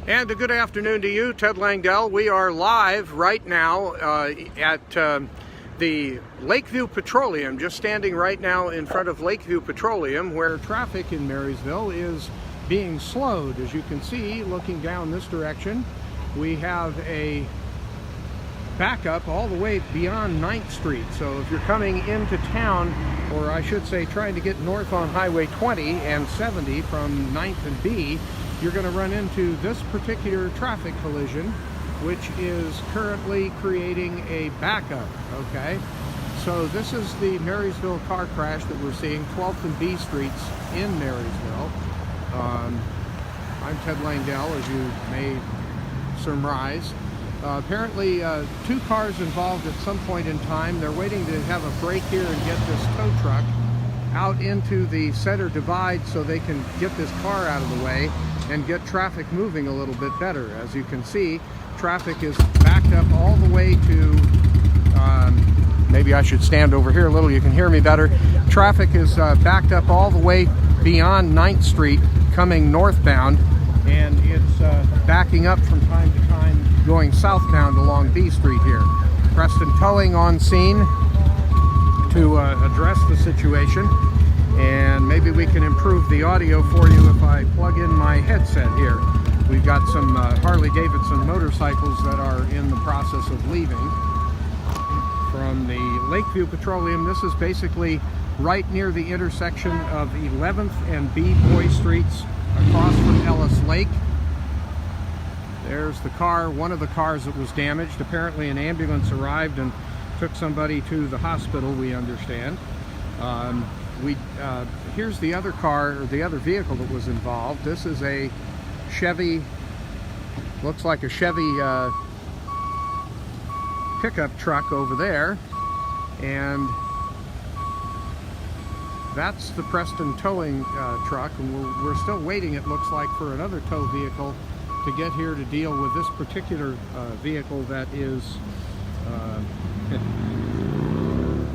And a good afternoon to you, Ted Langdell. We are live right now at the Lakeview Petroleum, just standing right now in front of Lakeview Petroleum, where traffic in Marysville is being slowed. As you can see, looking down this direction, we have a backup all the way beyond 9th Street. So if you're coming into town, or I should say trying to get north on Highway 20 and 70 from 9th and B, you're going to run into this particular traffic collision, which is currently creating a backup. Okay, so this is the Marysville car crash that we're seeing, 12th and B Streets in Marysville. I'm Ted Langdell, as you may surmise. Apparently, two cars involved at some point in time. They're waiting to have a break here and get this tow truck out into the center divide so they can get this car out of the way and get traffic moving a little bit better. As you can see, traffic is backed up all the way to, maybe I should stand over here a little, you can hear me better. Traffic is backed up all the way beyond 9th Street coming northbound, and it's backing up from time to time going southbound along B Street here. Preston Towing on scene to address the situation, and maybe we can improve the audio for you if I plug in my headset here. We've got some Harley-Davidson motorcycles that are in the process of leaving from the Lakeview Petroleum. This is basically right near the intersection of 11th and B Boy Streets across from Ellis Lake. There's the car, one of the cars that was damaged. Apparently an ambulance arrived and took somebody to the hospital, we understand. Here's the other car, or the other vehicle that was involved. This is a Chevy, looks like a Chevy pickup truck over there, and that's the Preston Towing truck, and we're still waiting, it looks like, for another tow vehicle to get here to deal with this particular vehicle that is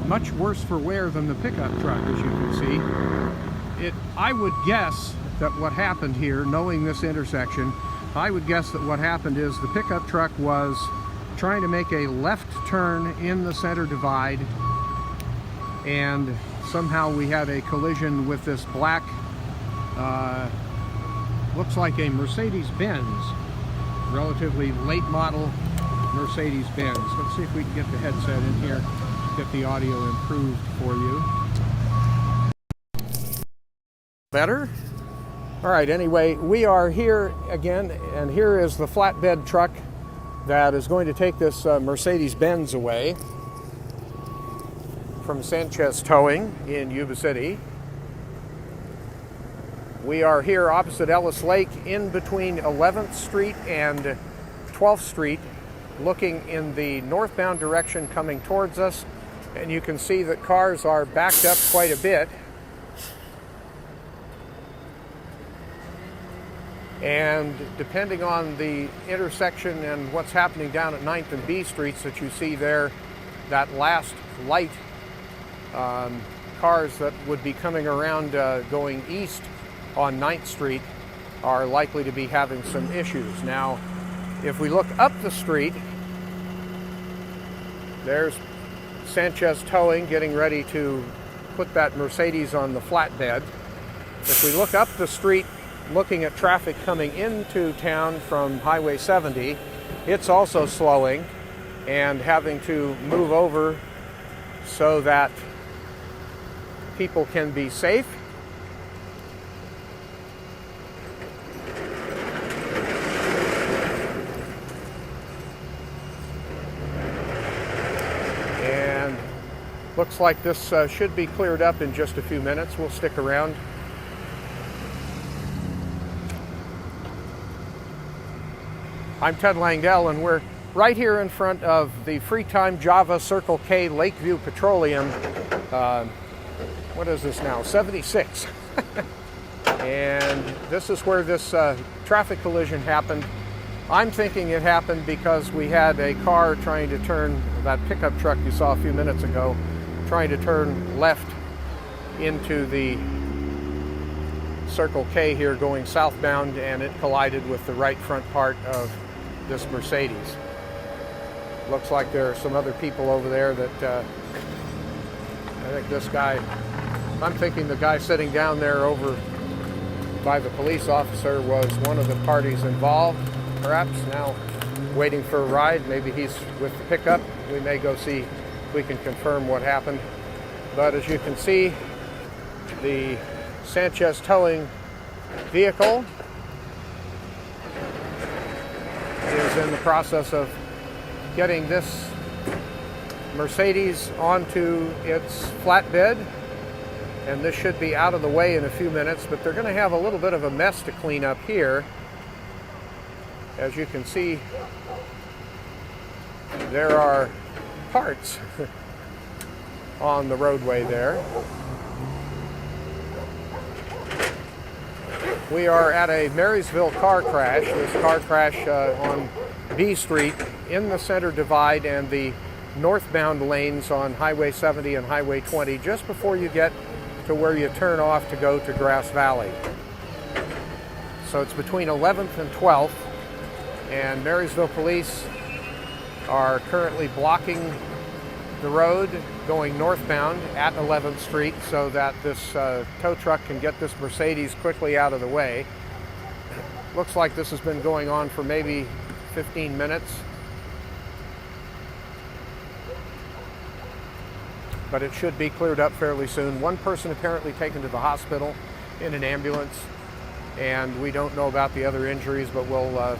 much worse for wear than the pickup truck, as you can see. I would guess that what happened here, knowing this intersection, I would guess that what happened is the pickup truck was trying to make a left turn in the center divide, and somehow we had a collision with this black, looks like a Mercedes-Benz, relatively late model Mercedes-Benz. Let's see if we can get the headset in here, get the audio improved for you. Better? All right, anyway, we are here again, and here is the flatbed truck that is going to take this Mercedes-Benz away from Sanchez Towing in Yuba City. We are here opposite Ellis Lake, in between 11th Street and 12th Street, looking in the northbound direction coming towards us, and you can see that cars are backed up quite a bit. And depending on the intersection and what's happening down at 9th and B Streets that you see there, that last light, cars that would be coming around going east on 9th Street are likely to be having some issues. Now, if we look up the street, there's Sanchez Towing getting ready to put that Mercedes on the flatbed. If we look up the street, looking at traffic coming into town from Highway 70, it's also slowing and having to move over so that people can be safe. And looks like this should be cleared up in just a few minutes. We'll stick around. I'm Ted Langdell, and we're right here in front of the Freetime Java Circle K Lakeview Petroleum. What is this now? 76. And this is where this traffic collision happened. I'm thinking it happened because we had a car trying to turn, that pickup truck you saw a few minutes ago, trying to turn left into the Circle K here going southbound, and it collided with the right front part of this Mercedes. Looks like there are some other people over there that I think this guy, I'm thinking the guy sitting down there over by the police officer was one of the parties involved, perhaps now waiting for a ride. Maybe he's with the pickup. We may go see if we can confirm what happened. But as you can see, the Sanchez towing vehicle is in the process of getting this Mercedes onto its flatbed, and this should be out of the way in a few minutes, but they're going to have a little bit of a mess to clean up here. As you can see, there are parts on the roadway there. We are at a Marysville car crash. This car crash on B Street in the center divide and the northbound lanes on Highway 70 and Highway 20, just before you get to where you turn off to go to Grass Valley. So it's between 11th and 12th, and Marysville police are currently blocking the road going northbound at 11th Street so that this tow truck can get this Mercedes quickly out of the way. Looks like this has been going on for maybe 15 minutes. But it should be cleared up fairly soon. One person apparently taken to the hospital in an ambulance, and we don't know about the other injuries, but we'll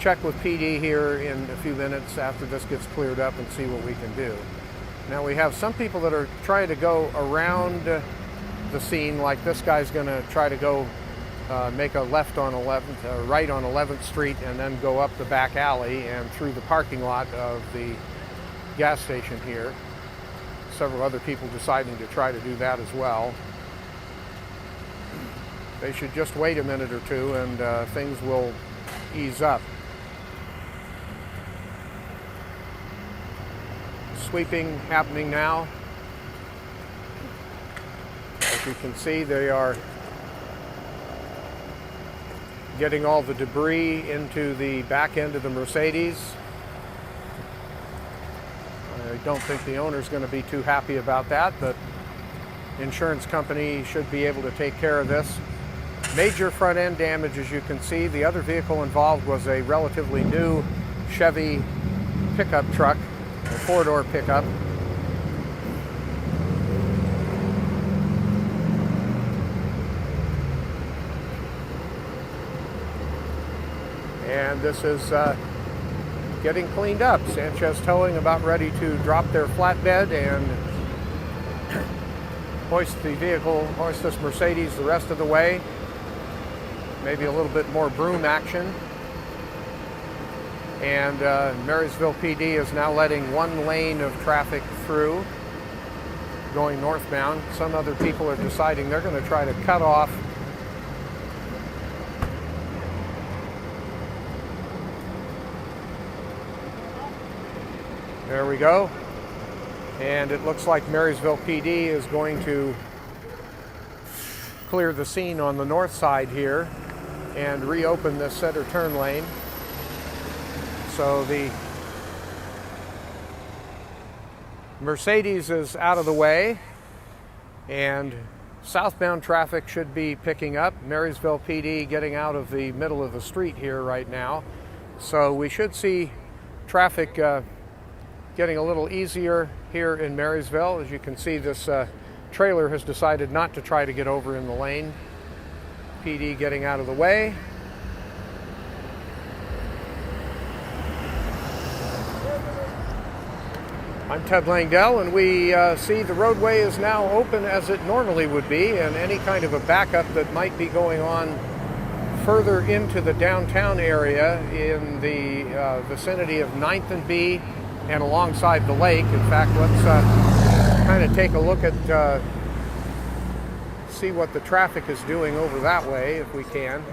check with PD here in a few minutes after this gets cleared up and see what we can do. Now we have some people that are trying to go around the scene, like this guy's going to try to go make a left on 11th, right on 11th Street, and then go up the back alley and through the parking lot of the gas station here. Several other people deciding to try to do that as well. They should just wait a minute or two and things will ease up. Sweeping happening now. As you can see, they are getting all the debris into the back end of the Mercedes. I don't think the owner's going to be too happy about that, but insurance company should be able to take care of this. Major front end damage, as you can see. The other vehicle involved was a relatively new Chevy pickup truck, a four-door pickup. And this is getting cleaned up. Sanchez Towing about ready to drop their flatbed and hoist this Mercedes the rest of the way. Maybe a little bit more broom action. And Marysville PD is now letting one lane of traffic through going northbound. Some other people are deciding they're going to try to cut off There we go. And it looks like Marysville PD is going to clear the scene on the north side here and reopen this center turn lane. So the Mercedes is out of the way and southbound traffic should be picking up. Marysville PD getting out of the middle of the street here right now. So we should see traffic getting a little easier here in Marysville. As you can see, this trailer has decided not to try to get over in the lane. PD getting out of the way. I'm Ted Langdell, and we see the roadway is now open as it normally would be, and any kind of a backup that might be going on further into the downtown area in the vicinity of 9th and B and alongside the lake. In fact, let's kind of take a look at, see what the traffic is doing over that way if we can.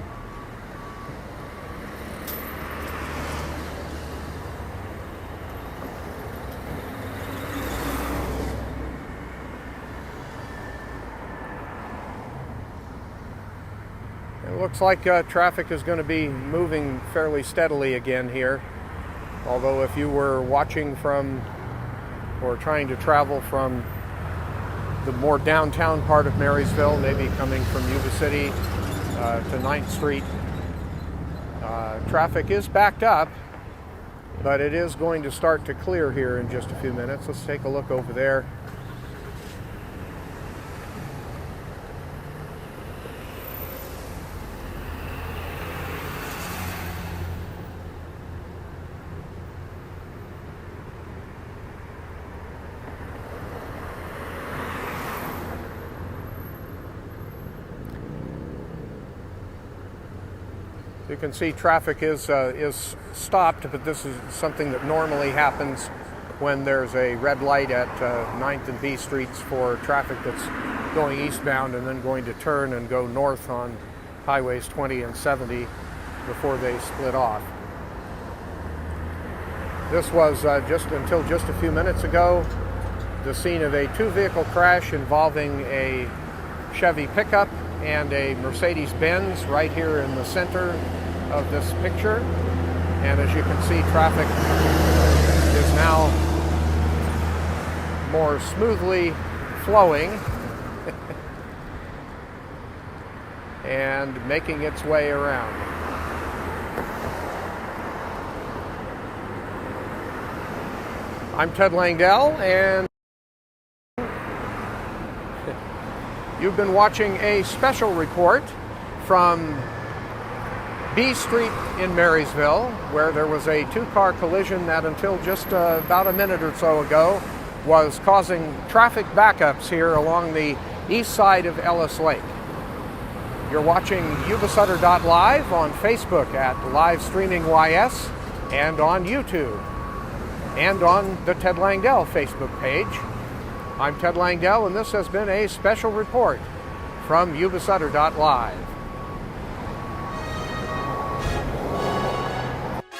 looks like traffic is going to be moving fairly steadily again here. Although if you were watching from or trying to travel from the more downtown part of Marysville, maybe coming from Yuba-Sutter to 9th Street, traffic is backed up, but it is going to start to clear here in just a few minutes. Let's take a look over there. You can see traffic is stopped, but this is something that normally happens when there's a red light at 9th and B Streets for traffic that's going eastbound and then going to turn and go north on highways 20 and 70 before they split off. This was until just a few minutes ago the scene of a two-vehicle crash involving a Chevy pickup and a Mercedes-Benz right here in the center of this picture. And as you can see, traffic is now more smoothly flowing and making its way around. I'm Ted Langdell, and you've been watching a special report from B Street in Marysville, where there was a two-car collision that until just about a minute or so ago was causing traffic backups here along the east side of Ellis Lake. You're watching Yuba-Sutter.live on Facebook at Live Streaming YS, and on YouTube, and on the Ted Langdell Facebook page. I'm Ted Langdell, and this has been a special report from Yuba-Sutter.live.